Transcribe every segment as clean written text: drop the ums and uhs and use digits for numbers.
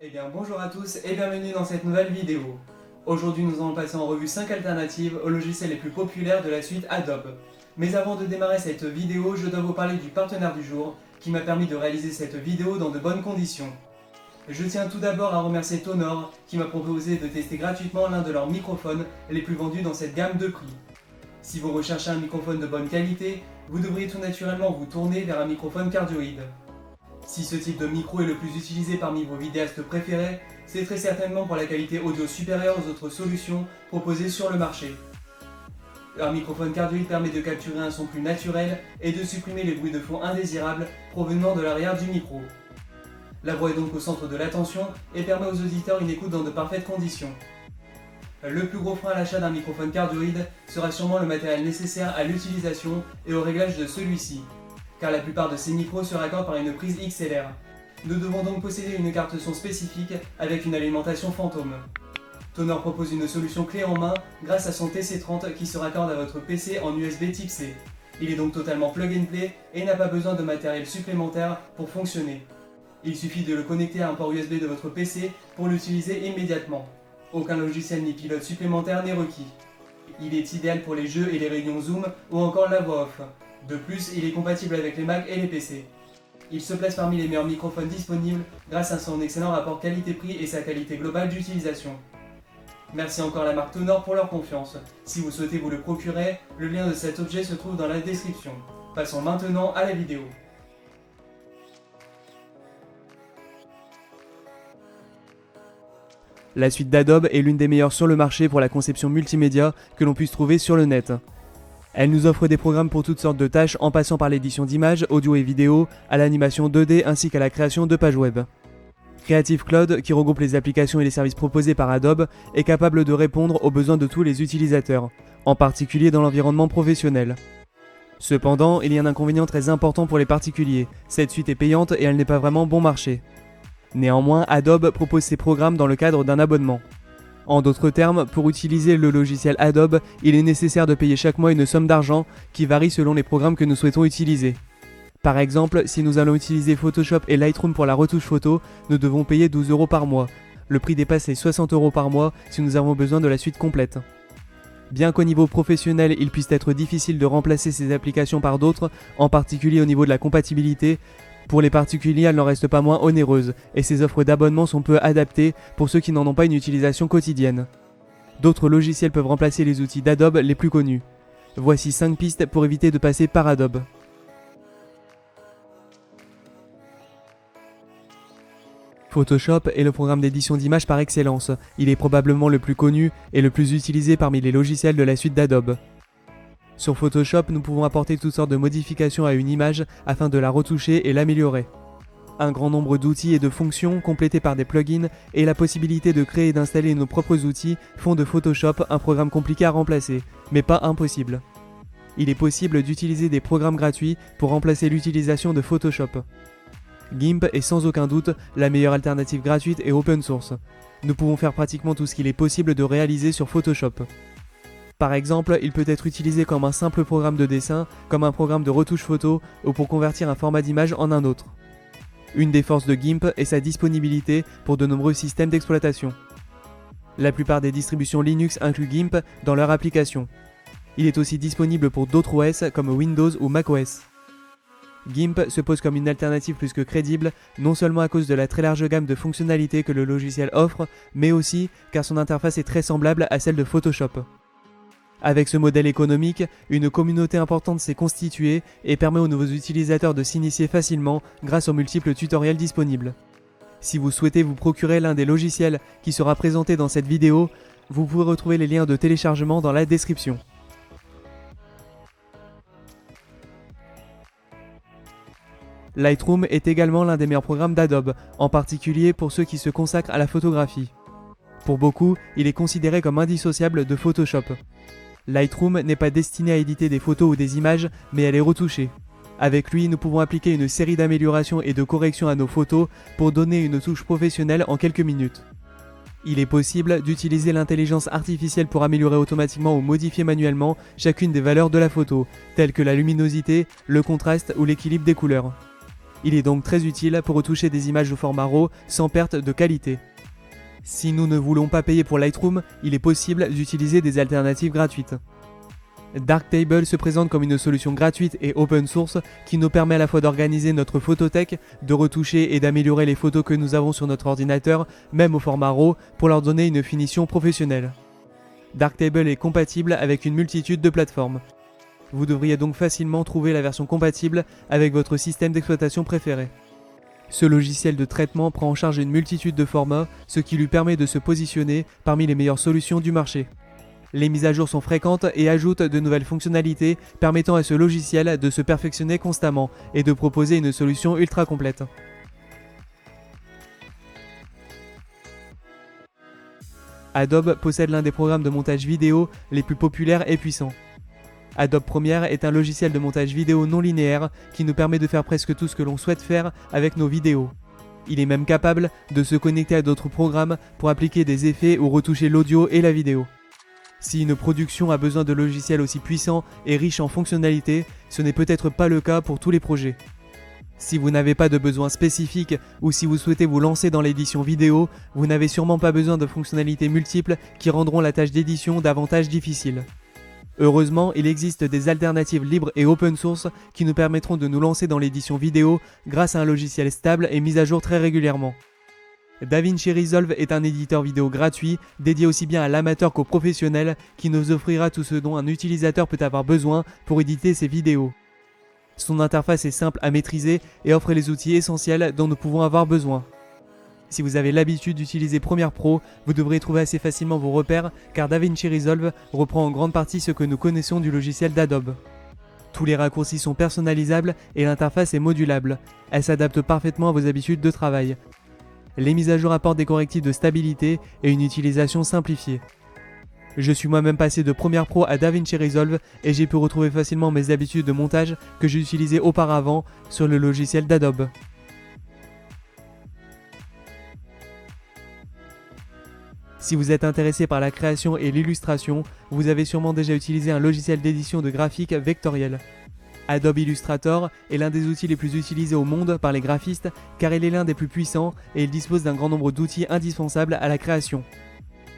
Eh bien bonjour à tous et bienvenue dans cette nouvelle vidéo. Aujourd'hui nous allons passer en revue 5 alternatives aux logiciels les plus populaires de la suite Adobe. Mais avant de démarrer cette vidéo, je dois vous parler du partenaire du jour qui m'a permis de réaliser cette vidéo dans de bonnes conditions. Je tiens tout d'abord à remercier Tonor qui m'a proposé de tester gratuitement l'un de leurs microphones les plus vendus dans cette gamme de prix. Si vous recherchez un microphone de bonne qualité, vous devriez tout naturellement vous tourner vers un microphone cardioïde. Si ce type de micro est le plus utilisé parmi vos vidéastes préférés, c'est très certainement pour la qualité audio supérieure aux autres solutions proposées sur le marché. Un microphone cardioïde permet de capturer un son plus naturel et de supprimer les bruits de fond indésirables provenant de l'arrière du micro. La voix est donc au centre de l'attention et permet aux auditeurs une écoute dans de parfaites conditions. Le plus gros frein à l'achat d'un microphone cardioïde sera sûrement le matériel nécessaire à l'utilisation et au réglage de celui-ci, car la plupart de ces micros se raccordent par une prise XLR. Nous devons donc posséder une carte son spécifique avec une alimentation fantôme. Tonor propose une solution clé en main grâce à son TC30 qui se raccorde à votre PC en USB Type C. Il est donc totalement plug and play et n'a pas besoin de matériel supplémentaire pour fonctionner. Il suffit de le connecter à un port USB de votre PC pour l'utiliser immédiatement. Aucun logiciel ni pilote supplémentaire n'est requis. Il est idéal pour les jeux et les réunions Zoom ou encore la voix off. De plus, il est compatible avec les Mac et les PC. Il se place parmi les meilleurs microphones disponibles grâce à son excellent rapport qualité-prix et sa qualité globale d'utilisation. Merci encore à la marque Tonor pour leur confiance. Si vous souhaitez vous le procurer, le lien de cet objet se trouve dans la description. Passons maintenant à la vidéo. La suite d'Adobe est l'une des meilleures sur le marché pour la conception multimédia que l'on puisse trouver sur le net. Elle nous offre des programmes pour toutes sortes de tâches en passant par l'édition d'images, audio et vidéo, à l'animation 2D ainsi qu'à la création de pages web. Creative Cloud, qui regroupe les applications et les services proposés par Adobe, est capable de répondre aux besoins de tous les utilisateurs, en particulier dans l'environnement professionnel. Cependant, il y a un inconvénient très important pour les particuliers, cette suite est payante et elle n'est pas vraiment bon marché. Néanmoins, Adobe propose ses programmes dans le cadre d'un abonnement. En d'autres termes, pour utiliser le logiciel Adobe, il est nécessaire de payer chaque mois une somme d'argent qui varie selon les programmes que nous souhaitons utiliser. Par exemple, si nous allons utiliser Photoshop et Lightroom pour la retouche photo, nous devons payer 12 € par mois. Le prix dépasse les 60 € par mois si nous avons besoin de la suite complète. Bien qu'au niveau professionnel, il puisse être difficile de remplacer ces applications par d'autres, en particulier au niveau de la compatibilité, pour les particuliers, elles n'en restent pas moins onéreuses, et ces offres d'abonnement sont peu adaptées pour ceux qui n'en ont pas une utilisation quotidienne. D'autres logiciels peuvent remplacer les outils d'Adobe les plus connus. Voici 5 pistes pour éviter de passer par Adobe. Photoshop est le programme d'édition d'images par excellence. Il est probablement le plus connu et le plus utilisé parmi les logiciels de la suite d'Adobe. Sur Photoshop, nous pouvons apporter toutes sortes de modifications à une image afin de la retoucher et l'améliorer. Un grand nombre d'outils et de fonctions complétés par des plugins et la possibilité de créer et d'installer nos propres outils font de Photoshop un programme compliqué à remplacer, mais pas impossible. Il est possible d'utiliser des programmes gratuits pour remplacer l'utilisation de Photoshop. GIMP est sans aucun doute la meilleure alternative gratuite et open source. Nous pouvons faire pratiquement tout ce qu'il est possible de réaliser sur Photoshop. Par exemple, il peut être utilisé comme un simple programme de dessin, comme un programme de retouche photo ou pour convertir un format d'image en un autre. Une des forces de GIMP est sa disponibilité pour de nombreux systèmes d'exploitation. La plupart des distributions Linux incluent GIMP dans leur application. Il est aussi disponible pour d'autres OS comme Windows ou macOS. GIMP se pose comme une alternative plus que crédible, non seulement à cause de la très large gamme de fonctionnalités que le logiciel offre, mais aussi car son interface est très semblable à celle de Photoshop. Avec ce modèle économique, une communauté importante s'est constituée et permet aux nouveaux utilisateurs de s'initier facilement grâce aux multiples tutoriels disponibles. Si vous souhaitez vous procurer l'un des logiciels qui sera présenté dans cette vidéo, vous pouvez retrouver les liens de téléchargement dans la description. Lightroom est également l'un des meilleurs programmes d'Adobe, en particulier pour ceux qui se consacrent à la photographie. Pour beaucoup, il est considéré comme indissociable de Photoshop. Lightroom n'est pas destiné à éditer des photos ou des images, mais à les retoucher. Avec lui, nous pouvons appliquer une série d'améliorations et de corrections à nos photos pour donner une touche professionnelle en quelques minutes. Il est possible d'utiliser l'intelligence artificielle pour améliorer automatiquement ou modifier manuellement chacune des valeurs de la photo, telles que la luminosité, le contraste ou l'équilibre des couleurs. Il est donc très utile pour retoucher des images au format RAW sans perte de qualité. Si nous ne voulons pas payer pour Lightroom, il est possible d'utiliser des alternatives gratuites. Darktable se présente comme une solution gratuite et open source qui nous permet à la fois d'organiser notre photothèque, de retoucher et d'améliorer les photos que nous avons sur notre ordinateur, même au format RAW, pour leur donner une finition professionnelle. Darktable est compatible avec une multitude de plateformes. Vous devriez donc facilement trouver la version compatible avec votre système d'exploitation préféré. Ce logiciel de traitement prend en charge une multitude de formats, ce qui lui permet de se positionner parmi les meilleures solutions du marché. Les mises à jour sont fréquentes et ajoutent de nouvelles fonctionnalités permettant à ce logiciel de se perfectionner constamment et de proposer une solution ultra complète. Adobe possède l'un des programmes de montage vidéo les plus populaires et puissants. Adobe Premiere est un logiciel de montage vidéo non linéaire qui nous permet de faire presque tout ce que l'on souhaite faire avec nos vidéos. Il est même capable de se connecter à d'autres programmes pour appliquer des effets ou retoucher l'audio et la vidéo. Si une production a besoin de logiciels aussi puissants et riches en fonctionnalités, ce n'est peut-être pas le cas pour tous les projets. Si vous n'avez pas de besoins spécifiques ou si vous souhaitez vous lancer dans l'édition vidéo, vous n'avez sûrement pas besoin de fonctionnalités multiples qui rendront la tâche d'édition davantage difficile. Heureusement, il existe des alternatives libres et open source qui nous permettront de nous lancer dans l'édition vidéo grâce à un logiciel stable et mis à jour très régulièrement. DaVinci Resolve est un éditeur vidéo gratuit, dédié aussi bien à l'amateur qu'au professionnel, qui nous offrira tout ce dont un utilisateur peut avoir besoin pour éditer ses vidéos. Son interface est simple à maîtriser et offre les outils essentiels dont nous pouvons avoir besoin. Si vous avez l'habitude d'utiliser Premiere Pro, vous devrez trouver assez facilement vos repères car DaVinci Resolve reprend en grande partie ce que nous connaissons du logiciel d'Adobe. Tous les raccourcis sont personnalisables et l'interface est modulable. Elle s'adapte parfaitement à vos habitudes de travail. Les mises à jour apportent des correctifs de stabilité et une utilisation simplifiée. Je suis moi-même passé de Premiere Pro à DaVinci Resolve et j'ai pu retrouver facilement mes habitudes de montage que j'utilisais auparavant sur le logiciel d'Adobe. Si vous êtes intéressé par la création et l'illustration, vous avez sûrement déjà utilisé un logiciel d'édition de graphique vectoriel. Adobe Illustrator est l'un des outils les plus utilisés au monde par les graphistes car il est l'un des plus puissants et il dispose d'un grand nombre d'outils indispensables à la création.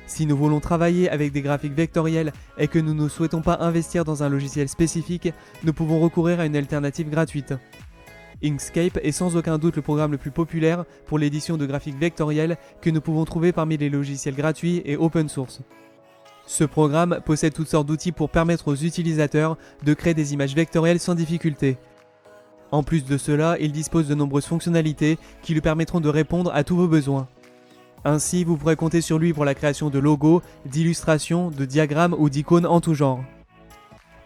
Si nous voulons travailler avec des graphiques vectoriels et que nous ne souhaitons pas investir dans un logiciel spécifique, nous pouvons recourir à une alternative gratuite. Inkscape est sans aucun doute le programme le plus populaire pour l'édition de graphiques vectoriels que nous pouvons trouver parmi les logiciels gratuits et open source. Ce programme possède toutes sortes d'outils pour permettre aux utilisateurs de créer des images vectorielles sans difficulté. En plus de cela, il dispose de nombreuses fonctionnalités qui lui permettront de répondre à tous vos besoins. Ainsi, vous pourrez compter sur lui pour la création de logos, d'illustrations, de diagrammes ou d'icônes en tout genre.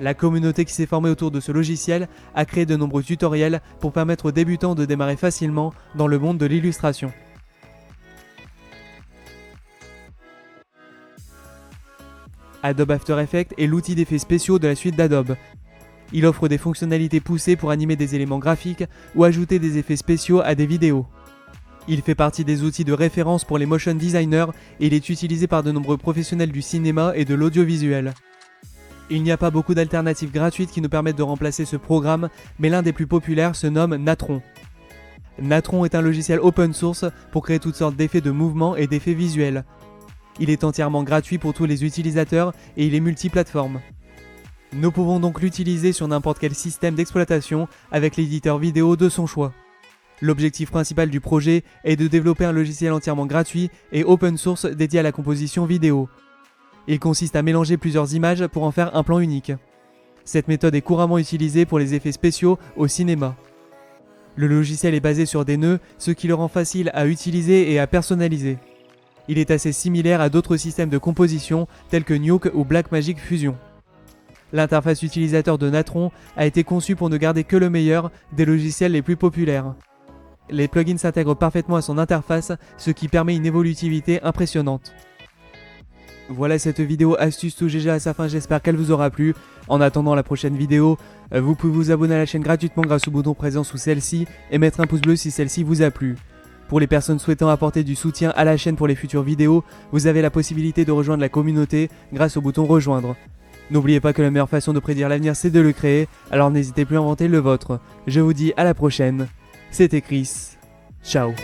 La communauté qui s'est formée autour de ce logiciel a créé de nombreux tutoriels pour permettre aux débutants de démarrer facilement dans le monde de l'illustration. Adobe After Effects est l'outil d'effets spéciaux de la suite d'Adobe. Il offre des fonctionnalités poussées pour animer des éléments graphiques ou ajouter des effets spéciaux à des vidéos. Il fait partie des outils de référence pour les motion designers et il est utilisé par de nombreux professionnels du cinéma et de l'audiovisuel. Il n'y a pas beaucoup d'alternatives gratuites qui nous permettent de remplacer ce programme, mais l'un des plus populaires se nomme Natron. Natron est un logiciel open source pour créer toutes sortes d'effets de mouvement et d'effets visuels. Il est entièrement gratuit pour tous les utilisateurs et il est multiplateforme. Nous pouvons donc l'utiliser sur n'importe quel système d'exploitation avec l'éditeur vidéo de son choix. L'objectif principal du projet est de développer un logiciel entièrement gratuit et open source dédié à la composition vidéo. Il consiste à mélanger plusieurs images pour en faire un plan unique. Cette méthode est couramment utilisée pour les effets spéciaux au cinéma. Le logiciel est basé sur des nœuds, ce qui le rend facile à utiliser et à personnaliser. Il est assez similaire à d'autres systèmes de composition tels que Nuke ou Blackmagic Fusion. L'interface utilisateur de Natron a été conçue pour ne garder que le meilleur des logiciels les plus populaires. Les plugins s'intègrent parfaitement à son interface, ce qui permet une évolutivité impressionnante. Voilà, cette vidéo astuce tout GG à sa fin, j'espère qu'elle vous aura plu. En attendant la prochaine vidéo, vous pouvez vous abonner à la chaîne gratuitement grâce au bouton présent sous celle-ci et mettre un pouce bleu si celle-ci vous a plu. Pour les personnes souhaitant apporter du soutien à la chaîne pour les futures vidéos, vous avez la possibilité de rejoindre la communauté grâce au bouton rejoindre. N'oubliez pas que la meilleure façon de prédire l'avenir c'est de le créer, alors n'hésitez plus à inventer le vôtre. Je vous dis à la prochaine. C'était Chris. Ciao.